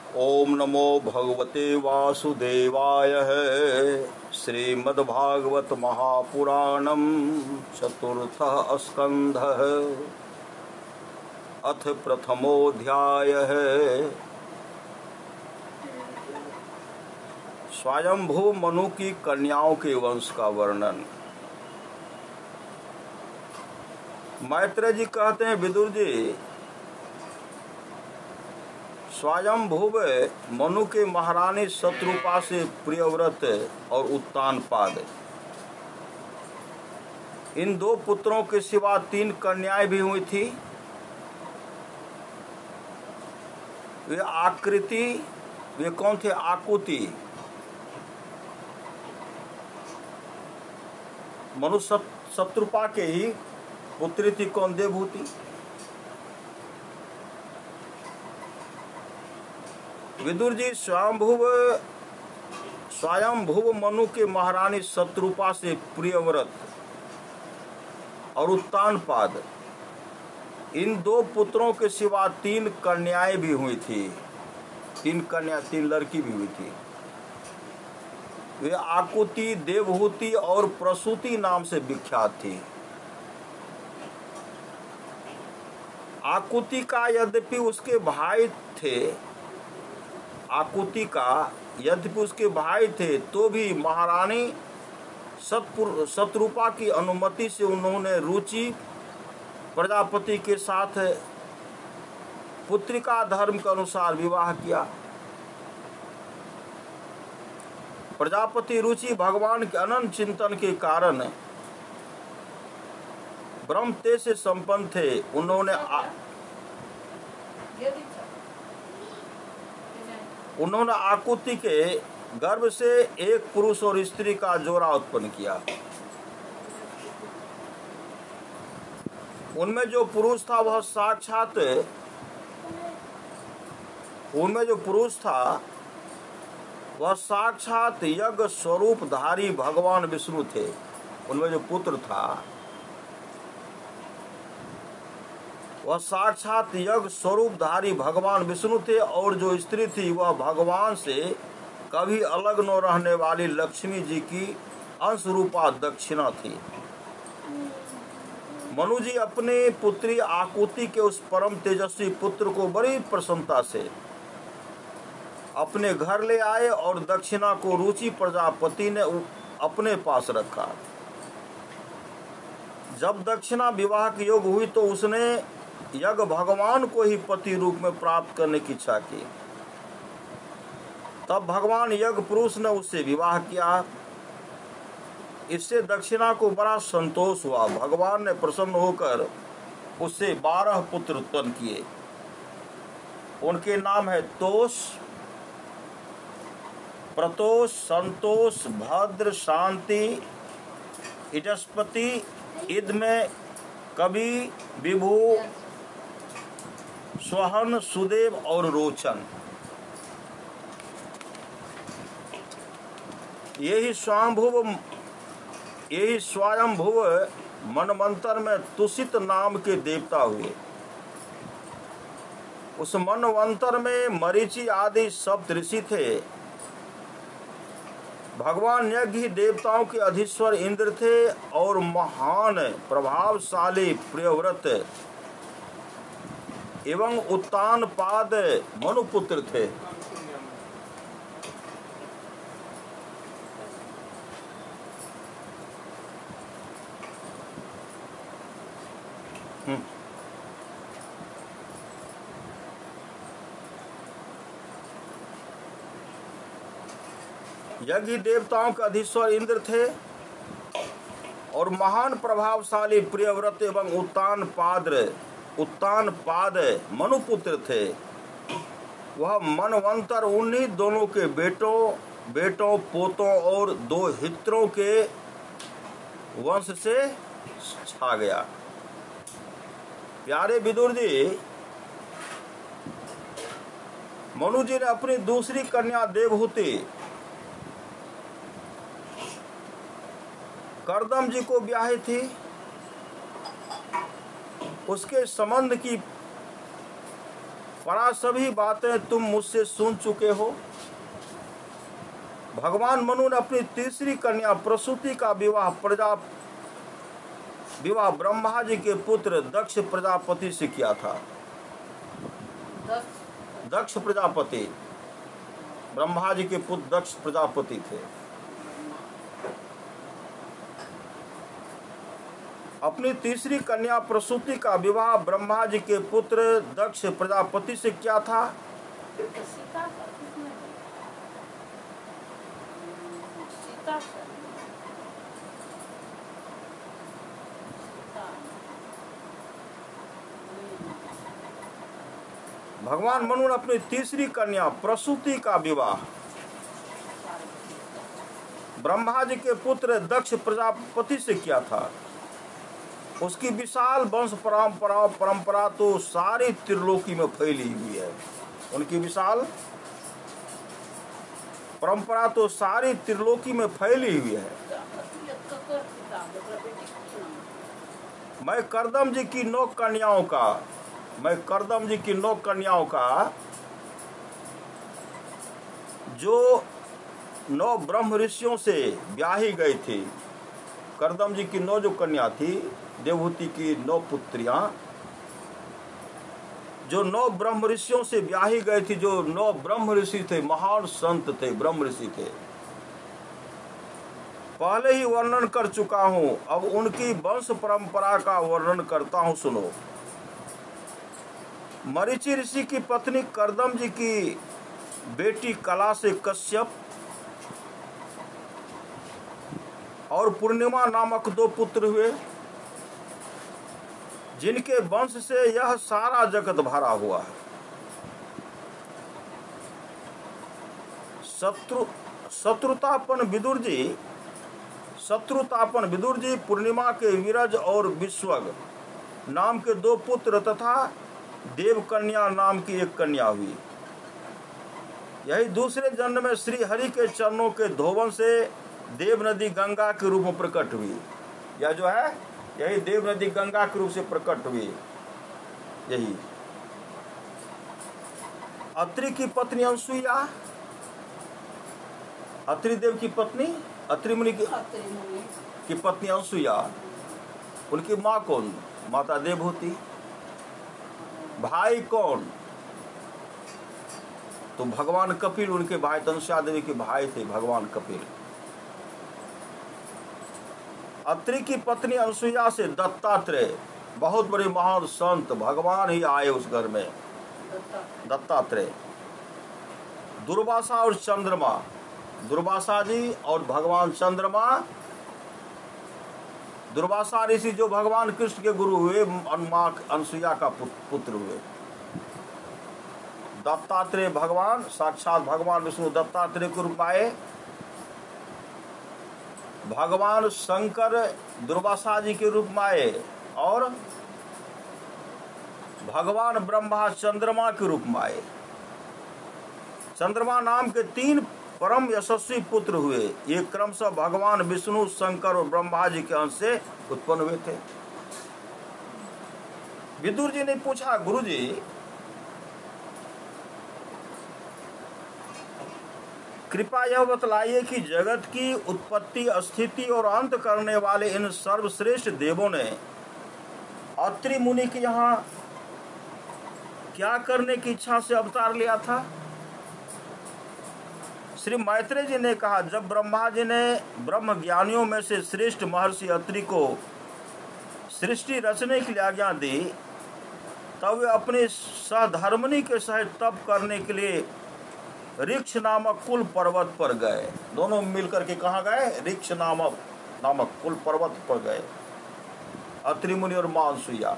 ओम नमो भगवते वासुदेवाय। श्रीमद्भागवत महापुराणम चतुर्थः स्कंधः अथ प्रथमोऽध्यायः। स्वयंभू मनु की कन्याओं के वंश का वर्णन। मैत्रेय जी कहते हैं, विदुर जी, स्वयंभुव मनु के महारानी शत्रुपा से प्रियव्रत और उत्तानपाद, इन दो पुत्रों के सिवा 3 कन्याएं भी हुई थी। वे आकृति, वे कौन थे? आकुति, मनु शत्रुपा के ही पुत्री थी। कौन? देवहूति। विदुर जी, स्वयंभुव मनु के महारानी शत्रुपा से प्रियव्रत और उत्तानपाद, इन 2 पुत्रों के सिवा 3 कन्याएं भी हुई थी। 3 लड़की भी हुई थी। वे आकुति, देवहूति और प्रसूति नाम से विख्यात थी। आकुति का यद्यपि उसके भाई थे, तो भी महारानी शत्रुपा की अनुमति से उन्होंने रुचि प्रजापति के साथ पुत्रिका धर्म के अनुसार विवाह किया। प्रजापति रुचि भगवान के अनंत चिंतन के कारण ब्रह्म तेज से संपन्न थे। उन्होंने आकुति के गर्भ से एक पुरुष और स्त्री का जोड़ा उत्पन्न किया। उनमें जो पुरुष था वह साक्षात यज्ञ स्वरूपधारी भगवान विष्णु थे। उनमें जो पुत्र था वह साक्षात यज्ञ स्वरूपधारी भगवान विष्णु थे, और जो स्त्री थी वह भगवान से कभी अलग न रहने वाली लक्ष्मी जी की अंश रूपा दक्षिणा थी। मनु जी अपनी पुत्री आकुति के उस परम तेजस्वी पुत्र को बड़ी प्रसन्नता से अपने घर ले आए और दक्षिणा को रुचि प्रजापति ने अपने पास रखा। जब दक्षिणा विवाह के योग्य हुई तो उसने यज्ञ भगवान को ही पति रूप में प्राप्त करने की इच्छा की। तब भगवान यज्ञ पुरुष ने उससे विवाह किया। इससे दक्षिणा को बड़ा संतोष हुआ। भगवान ने प्रसन्न होकर उससे 12 पुत्र उत्पन्न किए। उनके नाम है तोष, प्रतोष, संतोष, भद्र, शांति, इडस्पति, इदमे, कवि, विभु, स्वहन, सुदेव और रोचन। यही स्वयंभुव मनवंतर में तुषित नाम के देवता हुए। उस मनवंतर में मरीचि आदि सप्त ऋषि थे। भगवान यज्ञ ही देवताओं के अधीश्वर इंद्र थे और महान प्रभावशाली प्रियव्रत एवं उत्तानपाद मनुपुत्र थे। यज्ञ देवताओं के अधीश्वर इंद्र थे और महान प्रभावशाली प्रियव्रत एवं उत्तानपाद मनुपुत्र थे। वह मनवंतर उन्हीं दोनों के बेटों, पोतों और 2 हित्रों के वंश से छा गया। प्यारे विदुर जी, मनु जी ने अपनी दूसरी कन्या देवहूति करदम जी को ब्याही थी। उसके संबंध की परा सभी बातें तुम मुझसे सुन चुके हो। भगवान मनु ने अपनी तीसरी कन्या प्रसूति का विवाह ब्रह्मा जी के पुत्र दक्ष प्रजापति से किया था। दक्ष प्रजापति, ब्रह्मा जी के पुत्र दक्ष प्रजापति थे। अपनी तीसरी कन्या प्रसूति का विवाह ब्रह्मा जी के पुत्र दक्ष प्रजापति से किया था। भगवान मनु ने अपनी तीसरी कन्या प्रसूति का विवाह ब्रह्मा जी के पुत्र दक्ष प्रजापति से किया था। उसकी विशाल वंश परंपरा तो सारी त्रिलोकी में फैली हुई है। उनकी विशाल परंपरा तो सारी त्रिलोकी में फैली हुई है। मैं करदम जी की 9 कन्याओं का जो 9 ब्रह्म ऋषियों से ब्याही गई थी। करदम जी की 9 जो कन्या थी, देवहूति की 9 पुत्रियां, जो 9 ब्रह्म ऋषियों से ब्याही गई थी, जो 9 ब्रह्म ऋषि थे, महान संत थे, ब्रह्म ऋषि थे, पहले ही वर्णन कर चुका हूं। अब उनकी वंश परंपरा का वर्णन करता हूं, सुनो। मरीचि ऋषि की पत्नी करदम जी की बेटी कला से कश्यप और पूर्णिमा नामक 2 पुत्र हुए, जिनके वंश से यह सारा जगत भरा हुआ है। शत्रुतापन विदुर जी पूर्णिमा के विरज और विश्वग नाम के 2 पुत्र तथा देवकन्या नाम की 1 कन्या हुई। यही दूसरे जन्म में श्री हरि के चरणों के धोवन से देव नदी गंगा के रूप में प्रकट हुई। यह जो है, यही देव नदी गंगा के रूप से प्रकट हुई। यही अत्रि की पत्नी अनसुईया, अत्रि देव की पत्नी, अत्रि मुनि की पत्नी अनसुईया। उनकी माँ कौन? माता देवहूति। भाई कौन? तो भगवान कपिल, उनके भाई तनुषा देवी के भाई थे भगवान कपिल। अत्रि की पत्नी अनसुईया से दत्तात्रेय, बहुत बड़े महान संत, भगवान ही आए उस घर में, दत्तात्रेय। दुर्वासा और चंद्रमा, दुर्वासा जी और भगवान चंद्रमा। दुर्वासा ऋषि जो भगवान कृष्ण के गुरु हुए, मां अनसुईया का पुत्र हुए। दत्तात्रेय भगवान, साक्षात भगवान विष्णु दत्तात्रेय के रूप आए। भगवान शंकर दुर्वासा जी के रूप में आए और भगवान ब्रह्मा चंद्रमा के रूप में आए। चंद्रमा नाम के 3 परम यशस्वी पुत्र हुए। ये क्रमशः भगवान विष्णु, शंकर और ब्रह्मा जी के अंश से उत्पन्न हुए थे। विदुर जी ने पूछा, गुरुजी, कृपया यह बतलाइए कि जगत की उत्पत्ति, स्थिति और अंत करने वाले इन सर्वश्रेष्ठ देवों ने अत्रि मुनि के यहाँ क्या करने की इच्छा से अवतार लिया था? श्री मैत्रेय जी ने कहा, जब ब्रह्मा जी ने ब्रह्म ज्ञानियों में से श्रेष्ठ महर्षि अत्रि को सृष्टि रचने की आज्ञा दी, तब वे अपने सहधर्मिणी के सहित तप करने के लिए ऋक्ष नामक कुल पर्वत पर गए। दोनों मिलकर के कहाँ गए? ऋक्ष नामक कुल पर्वत पर गए, अत्रि मुनि और मां अनसुईया।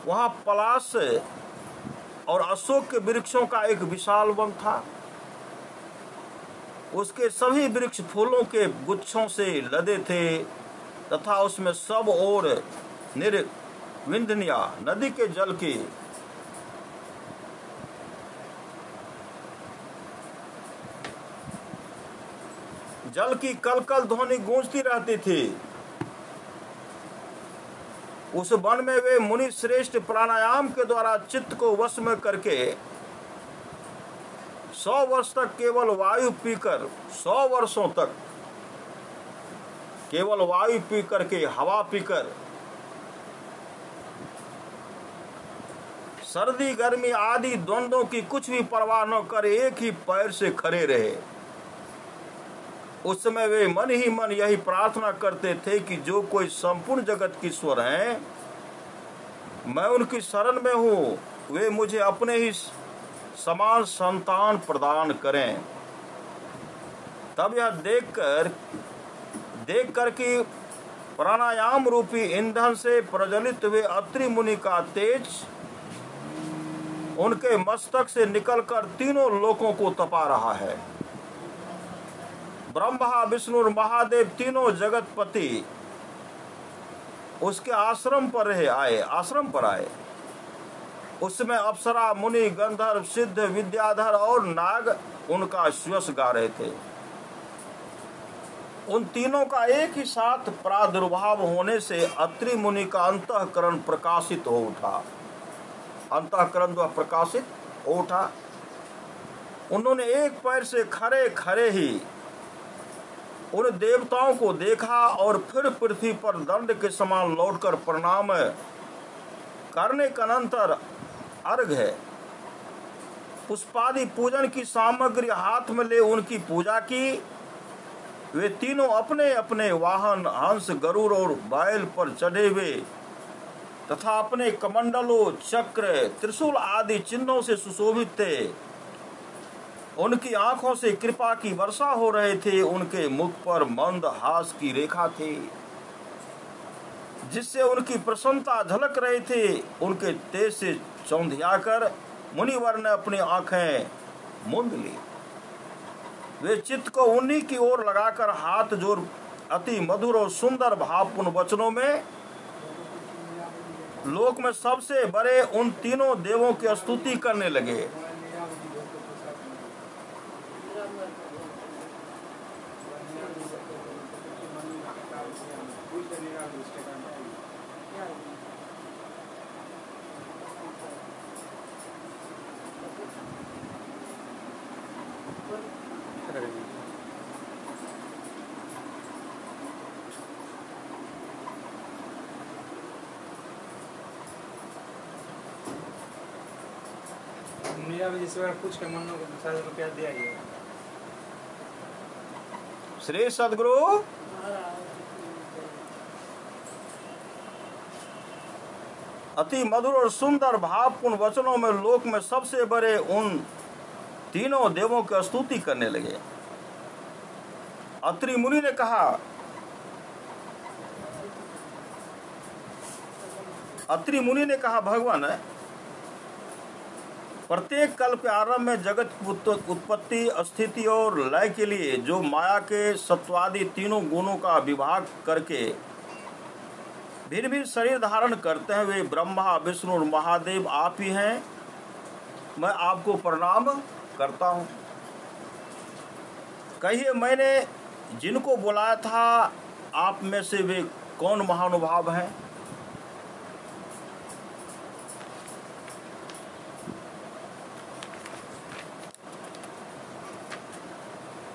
वहां पलाश और अशोक के वृक्षों का एक विशाल वन था। उसके सभी वृक्ष फूलों के गुच्छों से लदे थे तथा उसमें सब ओर निर्विंध्या नदी के जल की कलकल ध्वनि गूंजती रहती थी। उस वन में वे मुनि श्रेष्ठ प्राणायाम के द्वारा चित्त को वश में करके 100 वर्ष तक केवल वायु पीकर 100 वर्षों तक केवल वायु पीकर के हवा पीकर सर्दी गर्मी आदि द्वंद्वों की कुछ भी परवाह न कर एक ही पैर से खड़े रहे। उस समय वे मन ही मन यही प्रार्थना करते थे कि जो कोई संपूर्ण जगत की ईश्वर हैं, मैं उनकी शरण में हूँ, वे मुझे अपने ही समान संतान प्रदान करें। तब यह देख कर कि प्राणायाम रूपी ईंधन से प्रज्वलित हुए अत्रि मुनि का तेज उनके मस्तक से निकलकर तीनों लोकों को तपा रहा है। ब्रह्मा विष्णु और महादेव तीनों जगतपति उसके आश्रम पर आए। उसमें अप्सरा मुनि गंधर्व सिद्ध विद्याधर और नाग उनका श्वस गा रहे थे। उन तीनों का एक ही साथ प्रादुर्भाव होने से अत्रि मुनि का अंतःकरण प्रकाशित हो उठा। अंतःकरण द्वारा प्रकाशित हो उठा। उन्होंने एक पैर से खड़े खड़े ही उन देवताओं को देखा और फिर पृथ्वी पर दंड के समान लौटकर प्रणाम करने के अनंतर अर्घ्य पुष्पादि पूजन की सामग्री हाथ में ले उनकी पूजा की। वे तीनों अपने अपने वाहन हंस गरुड़ और बैल पर चढ़े हुए तथा अपने कमंडलों चक्र त्रिशूल आदि चिन्हों से सुशोभित थे। उनकी आंखों से कृपा की वर्षा हो रहे थे। उनके मुख पर मंद हास की रेखा थी जिससे उनकी प्रसन्नता झलक रही थी। उनके तेज से चौंधियाकर मुनिवर ने अपनी आंखें मूंद ली। वे चित्त को उन्हीं की ओर लगाकर हाथ जोड़ अति मधुर और सुंदर भावपूर्ण वचनों में लोक में सबसे बड़े उन तीनों देवों की स्तुति करने लगे। जिस बार पूछ के मन को 10,000 रुपया दिया गया। श्री सदगुरु अति मधुर और सुंदर भावपूर्ण वचनों में लोक में सबसे बड़े उन तीनों देवों की स्तुति करने लगे। अत्रि मुनि ने कहा, भगवान, प्रत्येक कल्प के आरंभ में जगत उत्पत्ति स्थिति और लय के लिए जो माया के सत्वादि तीनों गुणों का विभाग करके भिन्न भिन्न शरीर धारण करते हैं, वे ब्रह्मा विष्णु और महादेव आप ही हैं। मैं आपको प्रणाम करता हूँ। कहिए, मैंने जिनको बुलाया था आप में से वे कौन महानुभाव हैं?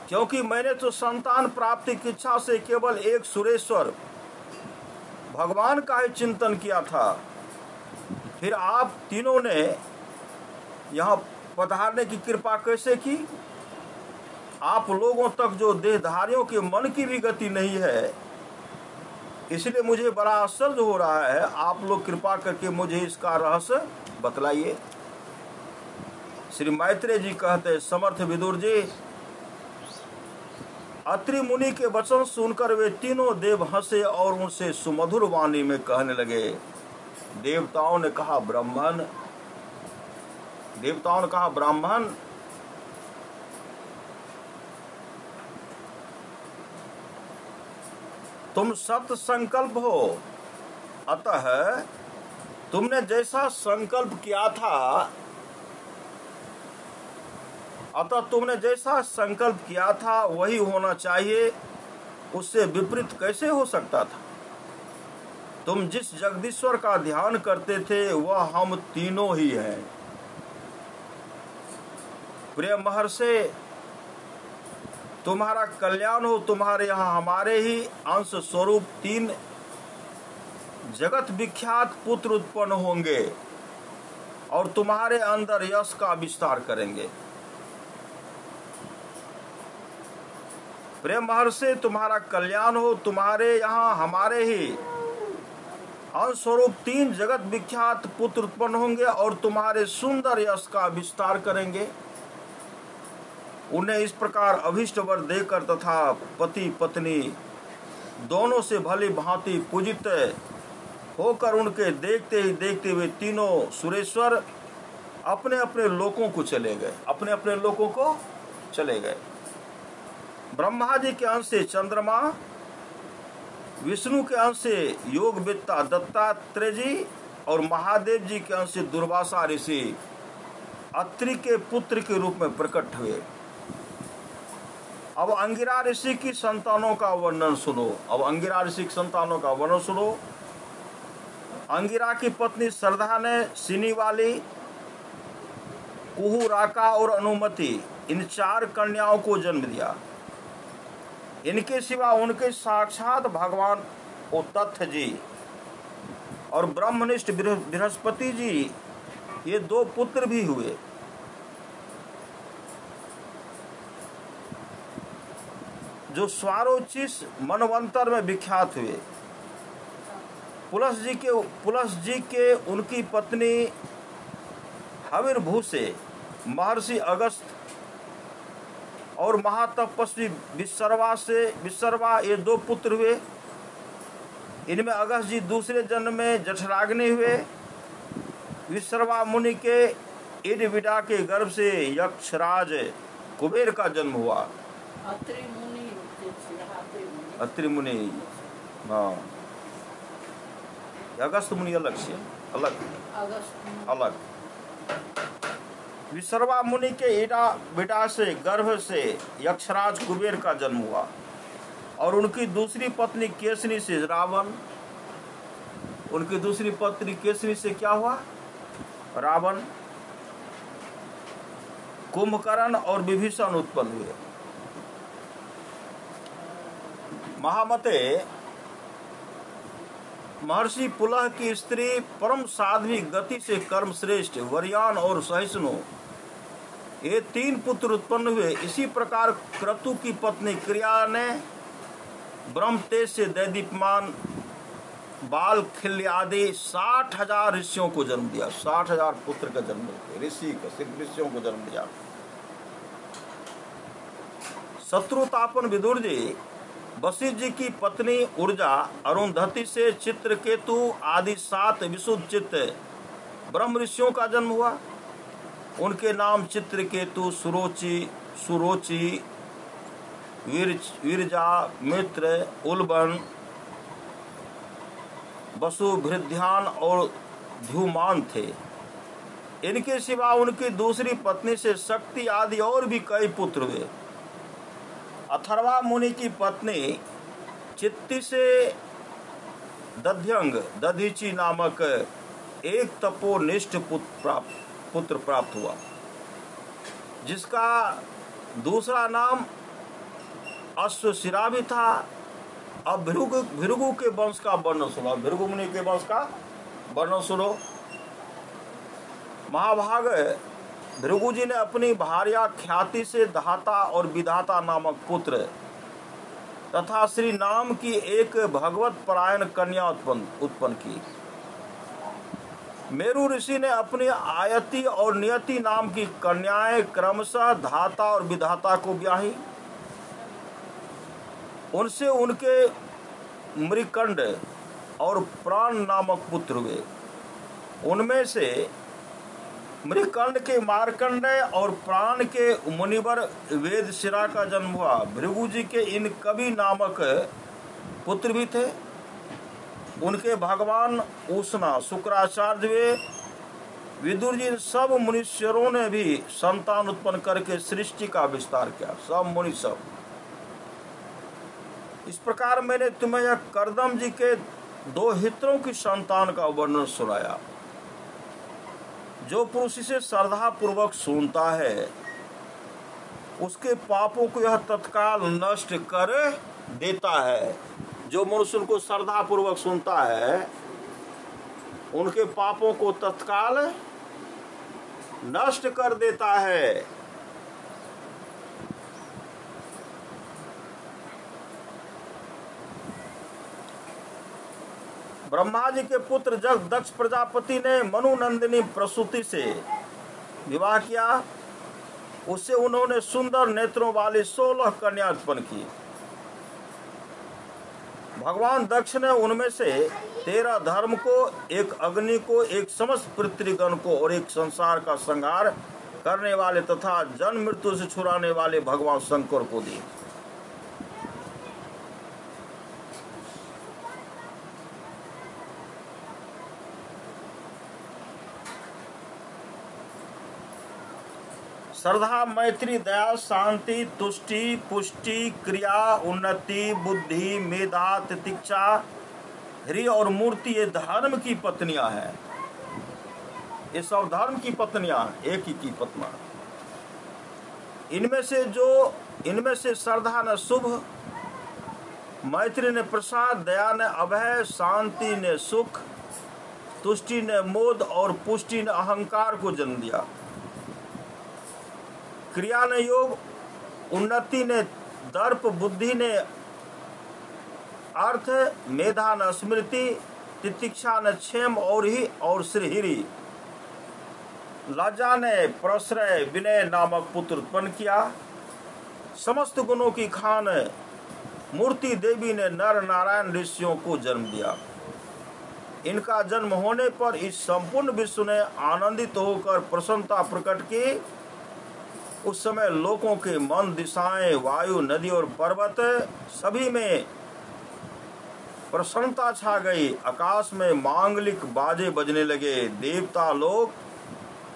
क्योंकि मैंने तो संतान प्राप्ति की इच्छा से केवल एक सुरेश्वर भगवान का ही चिंतन किया था। फिर आप तीनों ने यहाँ पधारने की कृपा कैसे की? आप लोगों तक जो देहधारियों के मन की भी गति नहीं है, इसलिए मुझे बड़ा आश्चर्य हो रहा है। आप लोग कृपा करके मुझे इसका रहस्य बतलाइए। श्री मैत्रेय जी कहते, समर्थ विदुर जी, अत्रि मुनि के वचन सुनकर वे तीनों देव हंसे और उनसे सुमधुर वाणी में कहने लगे। देवताओं ने कहा, ब्राह्मण, तुम सत संकल्प हो, अतः तुमने जैसा संकल्प किया था वही होना चाहिए। उससे विपरीत कैसे हो सकता था? तुम जिस जगदीश्वर का ध्यान करते थे वह हम तीनों ही हैं। प्रिय महर्षि, तुम्हारा कल्याण हो, तुम्हारे यहाँ हमारे ही अंश स्वरूप 3 जगत विख्यात पुत्र उत्पन्न होंगे और तुम्हारे अंदर यश का विस्तार करेंगे। प्रिय महर्षि, तुम्हारा कल्याण हो, तुम्हारे यहाँ हमारे ही अंश स्वरूप 3 जगत विख्यात पुत्र उत्पन्न होंगे और तुम्हारे सुंदर यश का विस्तार करेंगे। उन्हें इस प्रकार अभीष्ट वर देकर तथा पति पत्नी दोनों से भली भांति पूजित होकर उनके देखते ही देखते हुए तीनों सुरेश्वर अपने अपने लोकों को चले गए, अपने अपने लोकों को चले गए। ब्रह्मा जी के अंश से चंद्रमा, विष्णु के अंश से योगवेत्ता दत्तात्रेय जी और महादेव जी के अंश से दुर्वासा ऋषि अत्रि के पुत्र के रूप में प्रकट हुए। अब अंगिरा ऋषि की संतानों का वर्णन सुनो। अब अंगिरा ऋषि की संतानों का वर्णन सुनो। अंगिरा की पत्नी श्रद्धा ने सिनी वाली, कुहू, राका और अनुमति इन 4 कन्याओं को जन्म दिया। इनके सिवा उनके साक्षात भगवान उतत्थ जी और ब्रह्मनिष्ठ बृहस्पति जी ये 2 पुत्र भी हुए। जो स्वारोचिस मनवंतर में विख्यात हुए। पुलस जी के उनकी पत्नी हविर्भू से महर्षि अगस्त और महातपस्वी विश्रवा ये 2 पुत्र हुए। इनमें अगस्त जी दूसरे जन्म में जठराग्नि हुए। विश्रवा मुनि के इडविडा के गर्भ से यक्षराज कुबेर का जन्म हुआ। अत्रि मुनि, हाँ, अगस्त मुनि अलग से अलग। विश्रवा मुनि के इडा से गर्भ से यक्षराज कुबेर का जन्म हुआ और उनकी दूसरी पत्नी केसनी से रावण, उनकी दूसरी पत्नी केसनी से क्या हुआ? रावण, कुंभकर्ण और विभीषण उत्पन्न हुए। महामते, महर्षि पुलह की स्त्री परम साध्वी, गति से कर्म श्रेष्ठ, वरयान और सहिष्णु ये 3 पुत्र उत्पन्न हुए। इसी प्रकार क्रतु की पत्नी क्रिया ने ब्रह्म तेज से दैदीप्यमान बाल खिल्य आदि 60,000 ऋषियों को जन्म दिया। 60,000 पुत्र का जन्म दिया, ऋषि का, सिर्फ ऋषियों को जन्म दिया। शत्रुतापन विदुर जी वशिष्ठ जी की पत्नी ऊर्जा अरुंधति से चित्रकेतु आदि 7 विशुद्ध चित्त ब्रह्म ऋषियों का जन्म हुआ। उनके नाम चित्रकेतु, सुरोचि, विरजा, मित्र, उल्बन, वसु, भृध्यान और ध्युमान थे। इनके सिवा उनकी दूसरी पत्नी से शक्ति आदि और भी कई पुत्र हुए। अथर्वा मुनि की पत्नी चित्ती से दध्यंग दधीची नामक एक तपोनिष्ठ पुत्र प्राप्त हुआ, जिसका दूसरा नाम अश्वशिरा भी था। अब भृगु के वंश का वर्णन सुनो। भृगु मुनि के वंश का वर्णन सुनो। महाभाग भृगु जी ने अपनी भार्या ख्याति से धाता और विधाता नामक पुत्र तथा श्री नाम की एक भगवत परायण कन्या उत्पन्न की। मेरु ऋषि ने अपनी आयति और नियति नाम की कन्याएं क्रमशः धाता और विधाता को ब्याही। उनसे उनके मृकंड और प्राण नामक पुत्र हुए। उनमें से मृकंड के मार्कंडेय और प्राण के मुनिवर वेदशिरा का जन्म हुआ। भृगु जी के इन कवि नामक पुत्र भी थे। उनके भगवान उष्णा, शुक्राचार्य वे विदुर जी, सब मुनीश्वरों ने भी संतान उत्पन्न करके सृष्टि का विस्तार किया। सब मुनि सब। इस प्रकार मैंने तुम्हें यह कर्दम जी के दो हितों की संतान का वर्णन सुनाया। जो पुरुष इसे श्रद्धा पूर्वक सुनता है उसके पापों को यह तत्काल नष्ट कर देता है। जो मनुष्य उनको श्रद्धा पूर्वक सुनता है उनके पापों को तत्काल नष्ट कर देता है। ब्रह्मा जी के पुत्र जब दक्ष प्रजापति ने मनुनंदिनी प्रसूति से विवाह किया, उससे उन्होंने सुंदर नेत्रों वाली 16 कन्या उत्पन्न की। भगवान दक्ष ने उनमें से 13 धर्म को, एक अग्नि को, एक समस्त पृथ्वीगण को और एक संसार का संहार करने वाले तथा जन्म मृत्यु से छुड़ाने वाले भगवान शंकर को दी। श्रद्धा, मैत्री, दया, शांति, तुष्टि, पुष्टि, क्रिया, उन्नति, बुद्धि, मेधा, तितिक्षा, ह्रिय और मूर्ति ये धर्म की पत्नियां हैं। ये सब धर्म की पत्नियां, एक ही की पत्नी। इनमें से श्रद्धा ने शुभ, मैत्री ने प्रसाद, दया ने अभय, शांति ने सुख, तुष्टि ने मोद और पुष्टि ने अहंकार को जन्म दिया। क्रिया ने योग, उन्नति ने दर्प, बुद्धि ने अर्थ, मेधा ने स्मृति, तितिक्षा ने क्षेम और श्रीहरि, लज्जा ने प्रश्रय विनय नामक पुत्र उत्पन्न किया। समस्त गुणों की खान मूर्ति देवी ने नर नारायण ऋषियों को जन्म दिया। इनका जन्म होने पर इस संपूर्ण विश्व ने आनंदित होकर प्रसन्नता प्रकट की। उस समय लोगों के मन, दिशाएं, वायु, नदी और पर्वत सभी में प्रसन्नता छा गई। आकाश में मांगलिक बाजे बजने लगे, देवता लोग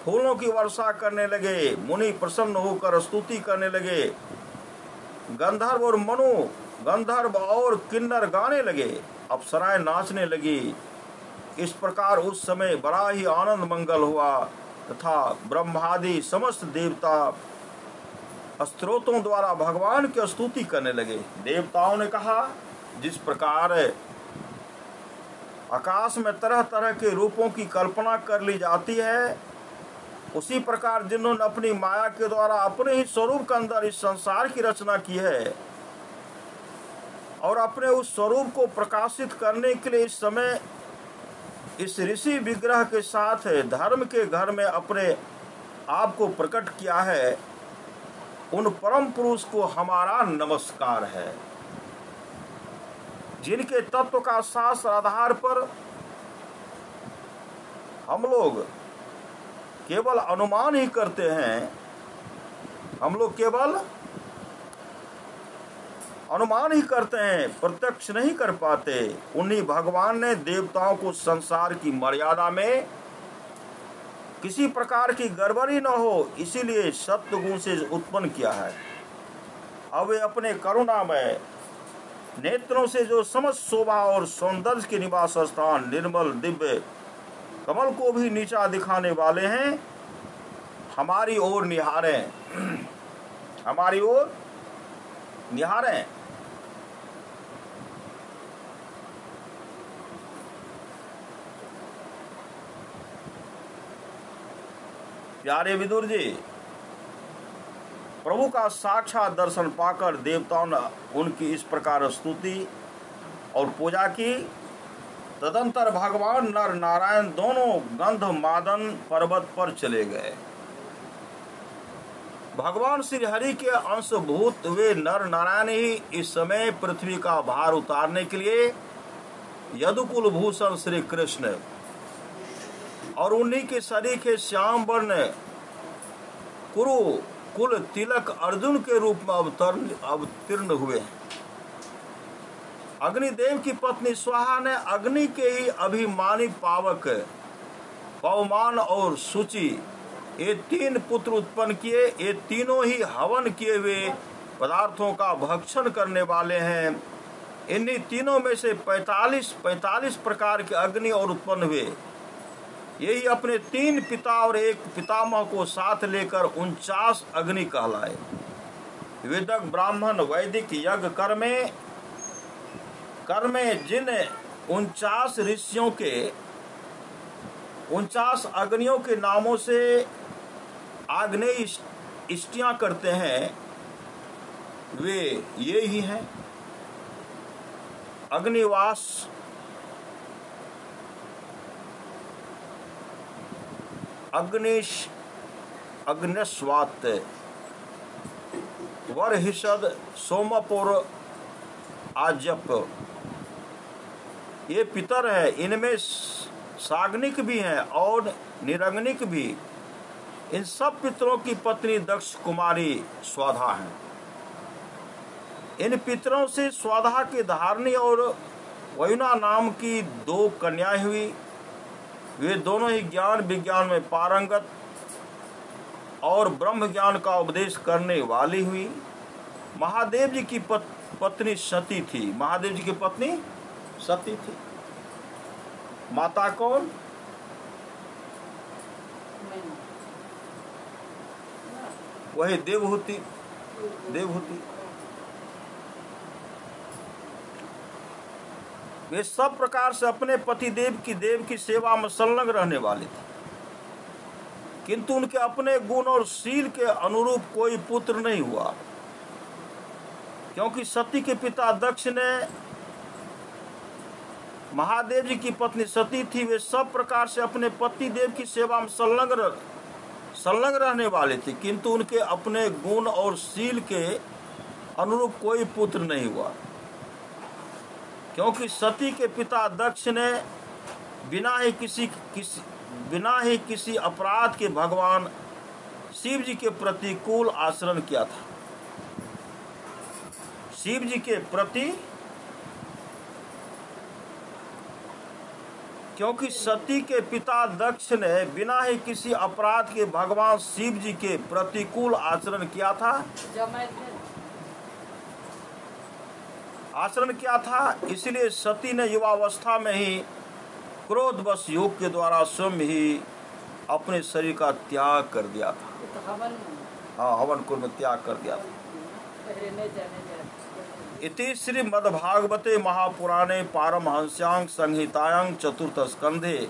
फूलों की वर्षा करने लगे, मुनि प्रसन्न होकर स्तुति करने लगे, गंधर्व और किन्नर गाने लगे, अप्सराएं नाचने लगी। इस प्रकार उस समय बड़ा ही आनंद मंगल हुआ तथा ब्रह्मादि समस्त देवता स्तोत्रों द्वारा भगवान की स्तुति करने लगे। देवताओं ने कहा, जिस प्रकार आकाश में तरह तरह के रूपों की कल्पना कर ली जाती है, उसी प्रकार जिन्होंने अपनी माया के द्वारा अपने ही स्वरूप के अंदर इस संसार की रचना की है और अपने उस स्वरूप को प्रकाशित करने के लिए इस समय इस ऋषि विग्रह के साथ धर्म के घर में अपने आप को प्रकट किया है, उन परम पुरुष को हमारा नमस्कार है। जिनके तत्व का शास्त्र आधार पर हम लोग केवल अनुमान ही करते हैं, प्रत्यक्ष नहीं कर पाते, उन्हीं भगवान ने देवताओं को संसार की मर्यादा में किसी प्रकार की गड़बड़ी न हो, इसीलिए सत्व गुण से उत्पन्न किया है। अब वे अपने करुणामय नेत्रों से जो समस्त शोभा और सौंदर्य के निवास स्थान निर्मल दिव्य कमल को भी नीचा दिखाने वाले हैं, हमारी ओर निहारें। प्यारे विदुर जी, प्रभु का साक्षात दर्शन पाकर देवताओं ने उनकी इस प्रकार स्तुति और पूजा की। तदंतर भगवान नर नारायण दोनों गंधमादन पर्वत पर चले गए। भगवान श्री हरि के अंशभूत वे नर नारायण ही इस समय पृथ्वी का भार उतारने के लिए यदुकुल भूषण श्री कृष्ण और उन्हीं के सरीखे श्याम वर्ण कुरु कुल तिलक अर्जुन के रूप में अवतीर्ण हुए हैं। अग्निदेव की पत्नी स्वाहा ने अग्नि के ही अभिमानी पावक पवमान और सूचि ये 3 पुत्र उत्पन्न किए। ये तीनों ही हवन किए हुए पदार्थों का भक्षण करने वाले हैं इन्हीं तीनों में से 45 प्रकार के अग्नि और उत्पन्न हुए। यही अपने 3 पिता और एक पितामह को साथ लेकर 49 अग्नि कहलाए। वेदक ब्राह्मण वैदिक यज्ञ कर्मे जिन 49 ऋषियों के 49 अग्नियों के नामों से आग्नेय इष्टियां करते हैं, वे ये ही हैं: अग्निवास, अग्निस्वात, वरहिषद, सोमपुर, आजप। ये पितर है। इनमें साग्निक भी हैं और निरग्निक भी। इन सब पितरों की पत्नी दक्ष कुमारी स्वाधा है। इन पितरों से स्वाधा के धारणी और वयुना नाम की 2 कन्याएं हुई। वे दोनों ही ज्ञान विज्ञान में पारंगत और ब्रह्म ज्ञान का उपदेश करने वाली हुई। महादेव जी की पत्नी सती थी। महादेव जी की पत्नी सती थी। माता कौन? वही देवहूति। वे सब प्रकार से अपने पति देव की सेवा में संलग्न रहने वाले थे, किंतु उनके अपने गुण और शील के अनुरूप कोई पुत्र नहीं हुआ। क्योंकि सती के पिता दक्ष ने महादेव जी की पत्नी सती थी। वे सब प्रकार से अपने पति देव की सेवा में संलग्न रहने वाले थे, किंतु उनके अपने गुण और शील के अनुरूप कोई पुत्र नहीं हुआ। क्योंकि सती के पिता दक्ष ने बिना ही किसी अपराध के भगवान शिव जी के प्रतिकूल आचरण किया था। शिव जी के प्रति, क्योंकि सती के पिता दक्ष ने बिना ही किसी अपराध के भगवान शिव जी के प्रतिकूल आचरण किया था, इसलिए सती ने युवावस्था में ही क्रोधवश योग के द्वारा स्वयं ही अपने शरीर का त्याग कर दिया था। हवन कुंड में त्याग कर दिया था। इति श्रीमद्भागवते महापुराणे पारमहंस्यां संहितायां चतुर्थ स्कंधे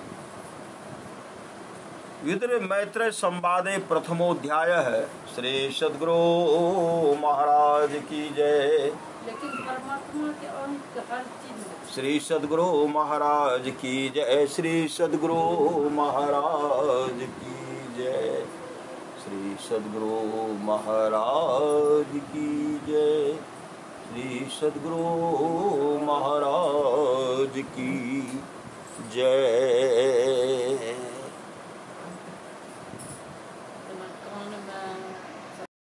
विदुर मैत्रेय संवादे प्रथमोध्यायः। श्री सद्गुरु महाराज की जय। लेकिन परमात्मा के अंक हर चीज में। श्री सद्गुरु महाराज की जय। श्री सद्गुरु महाराज की जय। श्री सद्गुरु महाराज की जय। श्री सद्गुरु महाराज की जय।